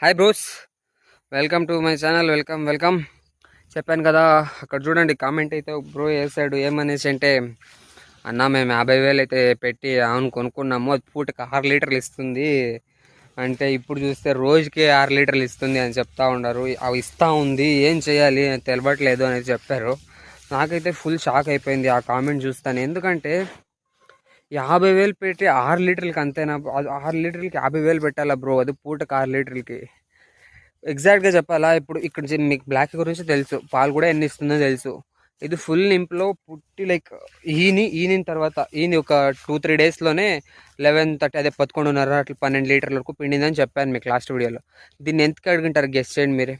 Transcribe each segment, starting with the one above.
Hi bros, welcome to my channel. Welcome. చెప్పాను కదా, అక్కడ చూడండి కామెంట్ అయితే బ్రో వేసాడు. ఏమనేసి అంటే, అన్న మేము 50,000 అయితే పెట్టి అవును కొనుక్కున్నాము, అది పూటకి 6 లీటర్లు ఇస్తుంది అంటే ఇప్పుడు చూస్తే రోజుకి 6 లీటర్లు ఇస్తుంది అని చెప్తా ఉన్నారు. అవి ఇస్తూ ఉంది, ఏం చేయాలి తెలవట్లేదు అనేది చెప్పారు. నాకైతే ఫుల్ షాక్ అయిపోయింది ఆ కామెంట్ చూస్తాను. ఎందుకంటే 50,000 పెట్టి 6 లీటర్లకి అంతేనా? 6 లీటర్లకి 50,000 పెట్టాలా బ్రో? అది పూటకి 6 లీటర్లకి. ఎగ్జాక్ట్గా చెప్పాలా, ఇప్పుడు ఇక్కడ మీకు బ్లాక్ గురించి తెలుసు, పాలు కూడా ఎన్ని ఇస్తుందో తెలుసు. ఇది ఫుల్ నింపులో పుట్టి లైక్ ఈయన తర్వాత ఈయన ఒక 2-3 డేస్లోనే 11:30 అదే 11:30 అట్లా 12 లీటర్ల వరకు పిండిందని చెప్పాను మీకు లాస్ట్ వీడియోలో. దీన్ని ఎందుకు అడుగుంటారు గెస్ట్ చేయండి మీరే.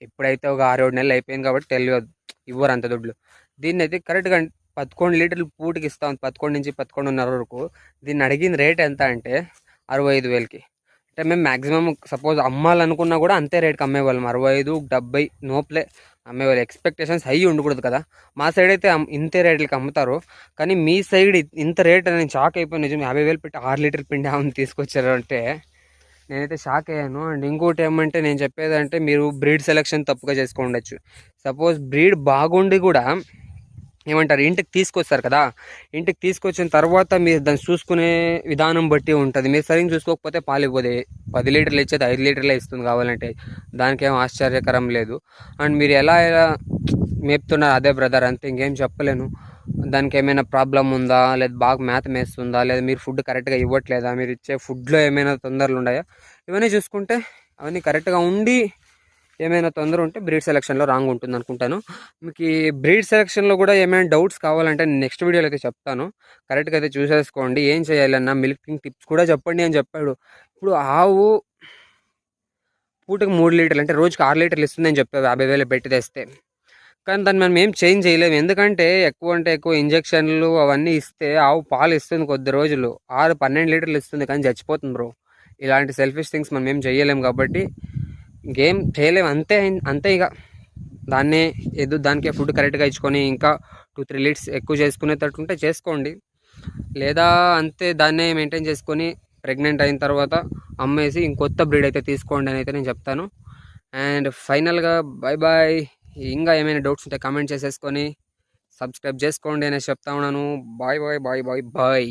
ఇప్పుడైతే ఒక 6-7 నెలలు అయిపోయింది కాబట్టి తెలియదు, ఇవ్వరు అంత దుడ్లు. దీన్ని అయితే కరెక్ట్గా 11 లీటర్లు పూటకి ఇస్తాం, 11 నుంచి 11:30 వరకు. దీన్ని అడిగిన రేట్ ఎంత అంటే 65,000కి. అంటే మేము మ్యాక్సిమం సపోజ్ అమ్మాలనుకున్నా కూడా అంతే రేట్కి అమ్మేవాళ్ళం, 65, 70 నోప్లే అమ్మేవాళ్ళు. ఎక్స్పెక్టేషన్స్ హై ఉండకూడదు కదా. మా సైడ్ అయితే ఇంతే రేట్లకి అమ్ముతారు, కానీ మీ సైడ్ ఇంత రేట్ అని నేను షాక్ అయిపోయి. నిజం 50,000 పెట్టి 6 లీటర్ పిండి ఆమెను తీసుకొచ్చారు అంటే నేనైతే షాక్ అయ్యాను. అండ్ ఇంకోటి ఏమంటే నేను చెప్పేదంటే, మీరు బ్రీడ్ సెలెక్షన్ తప్పుగా చేసుకోండొచ్చు. సపోజ్ బ్రీడ్ బాగుండి కూడా ఏమంటారు, ఇంటికి తీసుకొస్తారు కదా, ఇంటికి తీసుకొచ్చిన తర్వాత మీరు దాన్ని చూసుకునే విధానం బట్టి ఉంటుంది. మీరు సరిగ్గా చూసుకోకపోతే పాలు ఇవ్వదు. 10 లీటర్లు ఇచ్చేది 5 లీటర్లే ఇస్తుంది కావాలంటే, దానికి ఏం ఆశ్చర్యకరం లేదు. అండ్ మీరు ఎలా మేపుతున్నారు అదే బ్రదర్, అంతే, ఇంకేం చెప్పలేను. దానికి ఏమైనా ప్రాబ్లం ఉందా, లేదా బాగా మేత మేస్తుందా, లేదా మీరు ఫుడ్ కరెక్ట్గా ఇవ్వట్లేదా, మీరు ఇచ్చే ఫుడ్లో ఏమైనా తొందరలు ఉన్నాయా, ఇవన్నీ చూసుకుంటే అవన్నీ కరెక్ట్గా ఉండి ఏమైనా తొందర ఉంటే బ్రీడ్ సెలక్షన్లో రాంగ్ ఉంటుంది అనుకుంటాను. మీకు ఈ బ్రీడ్ సెలక్షన్లో కూడా ఏమైనా డౌట్స్ కావాలంటే నెక్స్ట్ వీడియోలో అయితే చెప్తాను. కరెక్ట్గా అయితే చూసేసుకోండి. ఏం చేయాలన్నా మిల్కింగ్ టిప్స్ కూడా చెప్పండి అని చెప్పాడు. ఇప్పుడు ఆవు పూటకు 3 లీటర్లు అంటే రోజుకి 6 లీటర్లు ఇస్తుందని చెప్పావు 50,000 పెట్టి తెస్తే. కానీ దాన్ని మనం ఏం చేంజ్ చేయలేము, ఎందుకంటే ఎక్కువ అంటే ఎక్కువ ఇంజక్షన్లు అవన్నీ ఇస్తే ఆవు పాలు ఇస్తుంది కొద్ది రోజులు, 6-12 లీటర్లు ఇస్తుంది, కానీ చచ్చిపోతుంది బ్రో. ఇలాంటి సెల్ఫిష్ థింగ్స్ మనం ఏం చేయలేము కాబట్టి ఇంకేం చేయలేము, అంతే అంతే. ఇక దాన్నే దానికే ఫుడ్ కరెక్ట్గా ఇచ్చుకొని ఇంకా 2-3 లీటర్స్ ఎక్కువ చేసుకునేటట్టుంటే చేసుకోండి, లేదా అంతే దాన్నే మెయింటైన్ చేసుకొని ప్రెగ్నెంట్ అయిన తర్వాత అమ్మేసి ఇంకొత్త బ్రీడ్ అయితే తీసుకోండి అని అయితే నేను చెప్తాను. అండ్ ఫైనల్గా బాయ్. ఇంకా ఏమైనా డౌట్స్ ఉంటే కామెంట్ చేసేసుకొని సబ్స్క్రైబ్ చేసుకోండి అనేసి చెప్తా ఉన్నాను. బాయ్.